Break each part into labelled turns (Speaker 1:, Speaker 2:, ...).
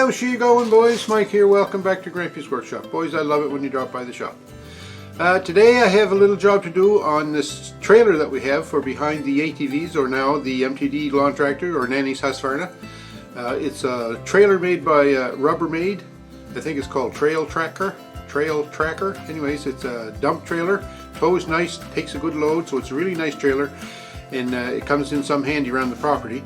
Speaker 1: How's she going, boys? Mike here. Welcome back to Grampie's Workshop. Boys, I love it when you drop by the shop. Today I have a little job to do on this trailer that we have for behind the ATVs, or now the MTD lawn tractor, or Nanny's Husqvarna. It's a trailer made by Rubbermaid. I think it's called Trail Tracker. Anyways, it's a dump trailer. Tows nice, takes a good load, so it's a really nice trailer, and it comes in some handy around the property.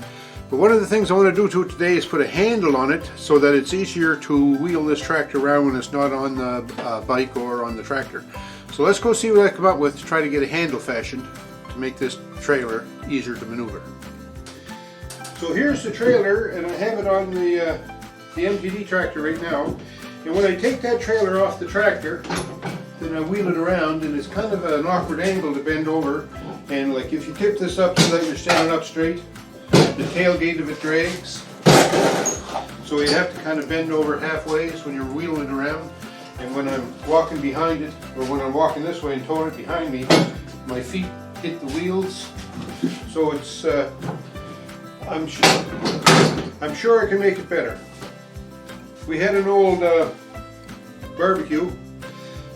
Speaker 1: But one of the things I want to do to it today is put a handle on it so that it's easier to wheel this tractor around when it's not on the bike or on the tractor. So let's go see what I come up with to try to get a handle fashioned to make this trailer easier to maneuver. So here's the trailer, and I have it on the MTD tractor right now. And when I take that trailer off the tractor, then I wheel it around, and it's kind of an awkward angle to bend over. And like if you tip this up so that you're standing up straight, the tailgate of it drags, so you have to kind of bend over halfway when you're wheeling it around. And when I'm walking behind it, or when I'm walking this way and towing it behind me, my feet hit the wheels. So it's, I'm sure I can make it better. We had an old barbecue,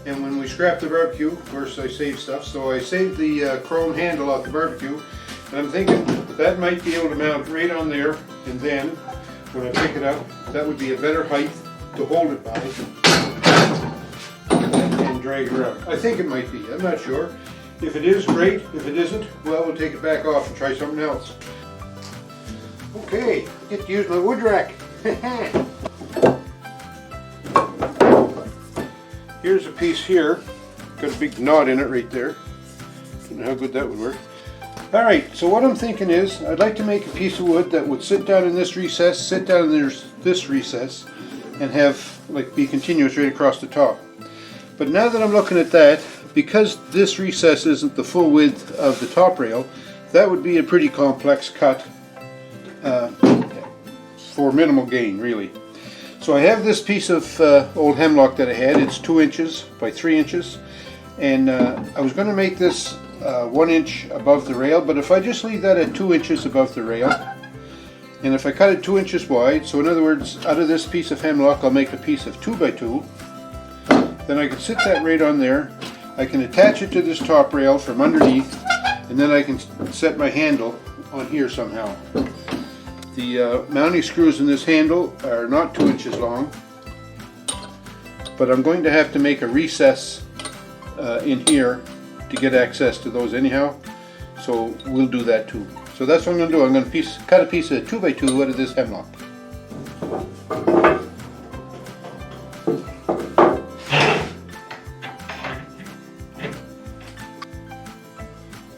Speaker 1: and when we scrapped the barbecue, of course I saved stuff, so I saved the chrome handle off the barbecue. And I'm thinking that might be able to mount right on there, and then when I pick it up, that would be a better height to hold it by and drag it around. I think it might be, I'm not sure. If it is, great. If it isn't, well, we'll take it back off and try something else. Okay, I get to use my wood rack. Here's a piece here, got a big knot in it right there. Don't know how good that would work. Alright, so what I'm thinking is, I'd like to make a piece of wood that would sit down in this recess, sit down in this recess, and have, like, be continuous right across the top. But now that I'm looking at that, because this recess isn't the full width of the top rail, that would be a pretty complex cut for minimal gain, really. So I have this piece of old hemlock that I had. It's 2 inches by 3 inches, and I was going to make this 1 inch above the rail, but if I just leave that at 2 inches above the rail, and if I cut it 2 inches wide, so in other words, out of this piece of hemlock I'll make a piece of 2 by 2, then I can sit that right on there. I can attach it to this top rail from underneath, and then I can set my handle on here somehow. The mounting screws in this handle are not 2 inches long, but I'm going to have to make a recess in here to get access to those anyhow, so we'll do that too. So that's what I'm going to do. I'm going to cut a piece of 2 by 2 out of this hemlock.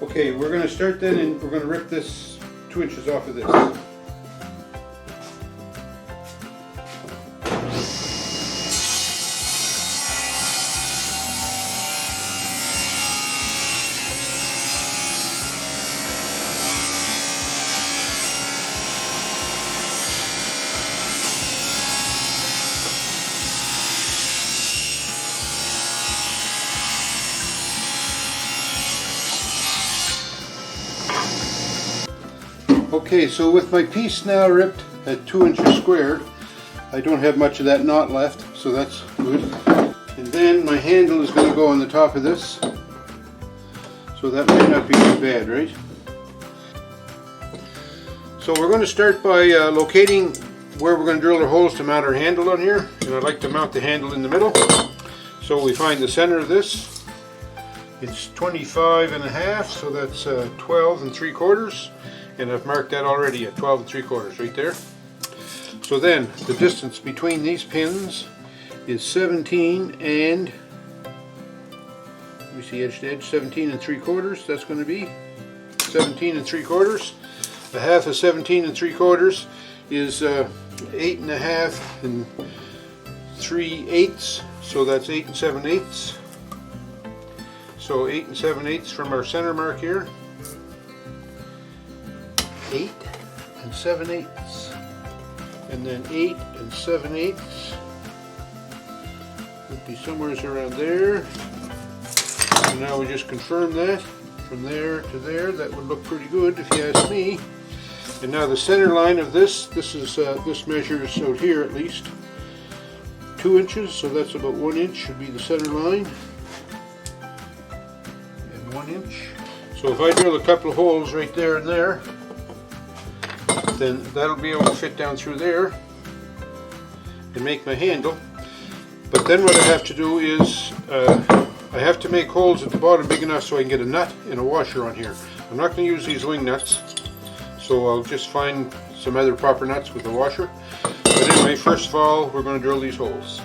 Speaker 1: Okay, we're going to start then, and we're going to rip this 2 inches off of this. Okay, so with my piece now ripped at 2 inches square, I don't have much of that knot left, so that's good. And then my handle is going to go on the top of this, so that might not be too bad, right? So we're going to start by locating where we're going to drill our holes to mount our handle on here, and I'd like to mount the handle in the middle. So we find the center of this. It's 25.5, so that's 12 3/4. And I've marked that already at 12 3/4 right there. So then the distance between these pins is 17 and, let me see, edge to edge, 17 3/4. That's going to be 17 3/4. A half of 17 3/4 is 8.5 3/8. So that's 8 7/8. So 8 7/8 from our center mark here. 8 7/8, and then 8 7/8 would be somewhere around there. So now we just confirm that from there to there. That would look pretty good if you ask me. And now the center line of this measures out here at least 2 inches, so that's about 1 inch should be the center line. And 1 inch. So if I drill a couple of holes right there and there, then that'll be able to fit down through there and make my handle. But then what I have to do is I have to make holes at the bottom big enough so I can get a nut and a washer on here. I'm not going to use these wing nuts, so I'll just find some other proper nuts with a washer. But anyway, first of all, we're going to drill these holes.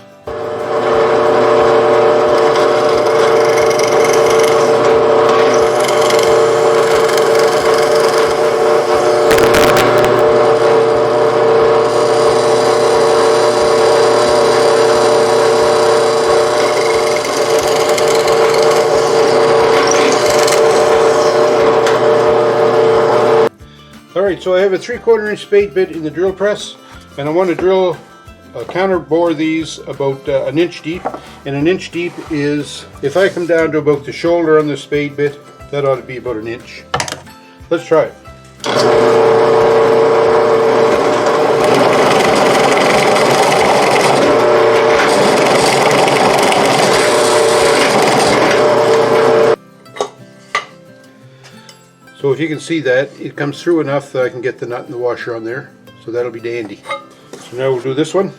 Speaker 1: Alright, so I have a 3/4 inch spade bit in the drill press, and I want to drill, counter bore these about 1 inch deep. And 1 inch deep is, if I come down to about the shoulder on the spade bit, that ought to be about 1 inch. Let's try it. So if you can see that, it comes through enough that I can get the nut and the washer on there. So that'll be dandy. So now we'll do this one.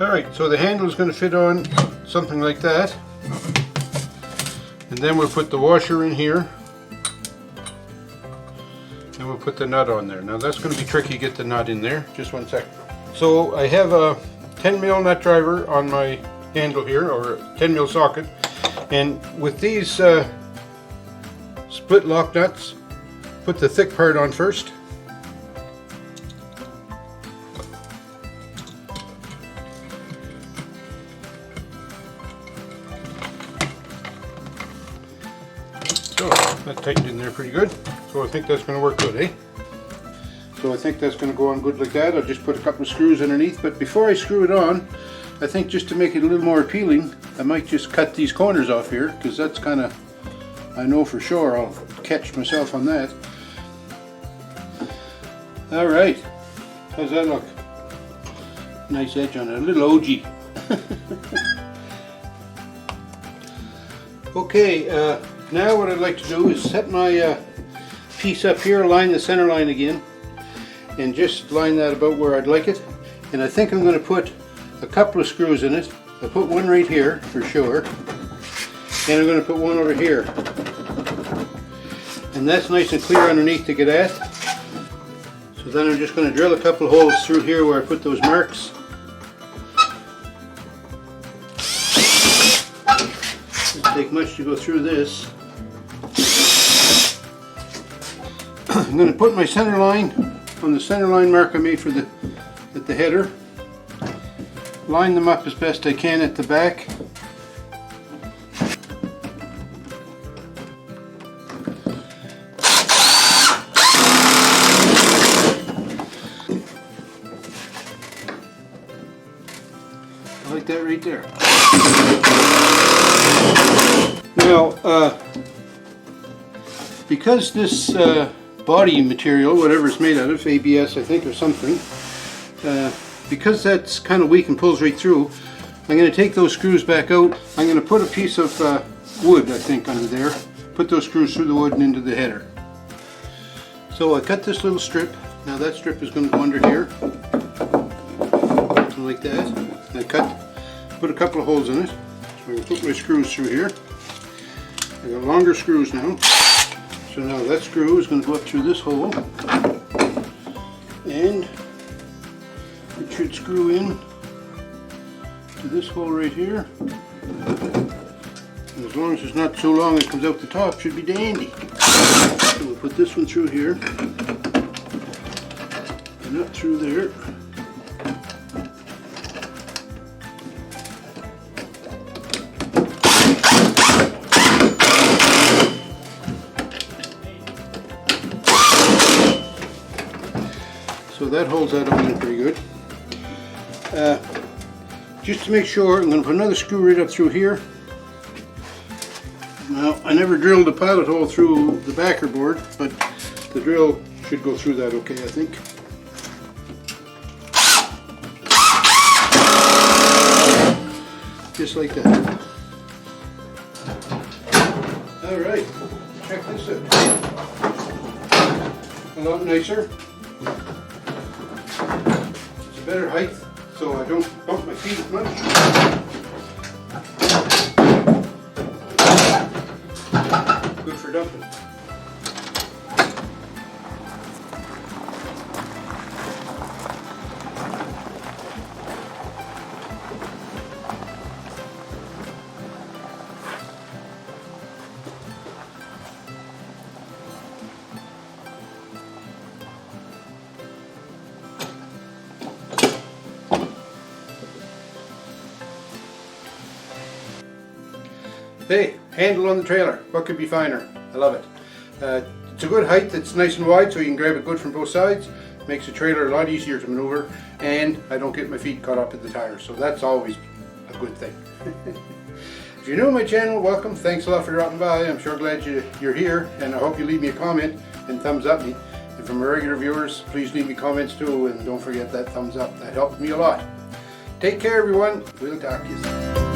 Speaker 1: Alright, so the handle is going to fit on something like that. And then we'll put the washer in here. And we'll put the nut on there. Now that's going to be tricky to get the nut in there. Just 1 second. So I have a 10mm nut driver on my handle here, or a 10mm socket. And with these split lock nuts, put the thick part on first. So that tightened in there pretty good. So I think that's going to work good, eh? So I think that's going to go on good like that. I'll just put a couple of screws underneath. But before I screw it on, I think just to make it a little more appealing, I might just cut these corners off here, because that's kind of, I know for sure I'll catch myself on that. Alright, how's that look? Nice edge on it, a little OG. Okay, now what I'd like to do is set my piece up here, line the center line again, and just line that about where I'd like it. And I think I'm going to put a couple of screws in it. I'll put one right here for sure, and I'm going to put one over here. And that's nice and clear underneath to get at. So then I'm just going to drill a couple of holes through here where I put those marks. Doesn't take much to go through this. I'm going to put my center line on the center line mark I made for at the header. Line them up as best I can at the back. I like that right there. Now, because this body material, whatever it's made out of, ABS I think or something, because that's kind of weak and pulls right through, I'm going to take those screws back out. I'm going to put a piece of wood, I think, under there. Put those screws through the wood and into the header. So I cut this little strip. Now that strip is going to go under here, something like that. And I put a couple of holes in it. So I'm going to put my screws through here. I got longer screws now. So now that screw is going to go up through this hole, and it should screw in to this hole right here. And as long as it's not so long it comes out the top, it should be dandy. So we'll put this one through here and up through there. So that holds that on in pretty good. just to make sure, I'm going to put another screw right up through here. Now, I never drilled the pilot hole through the backer board, but the drill should go through that okay, I think. Just like that. Alright, check this out. A lot nicer. It's a better height, so I don't bump my feet as much. Good for dumping. Hey, handle on the trailer. What could be finer? I love it. It's a good height that's nice and wide so you can grab it good from both sides. Makes the trailer a lot easier to maneuver, and I don't get my feet caught up in the tires, so that's always a good thing. If you're new to my channel, welcome. Thanks a lot for dropping by. I'm sure glad you're here, and I hope you leave me a comment and thumbs up me. And for my regular viewers, please leave me comments too, and don't forget that thumbs up. That helps me a lot. Take care, everyone. We'll talk to you soon.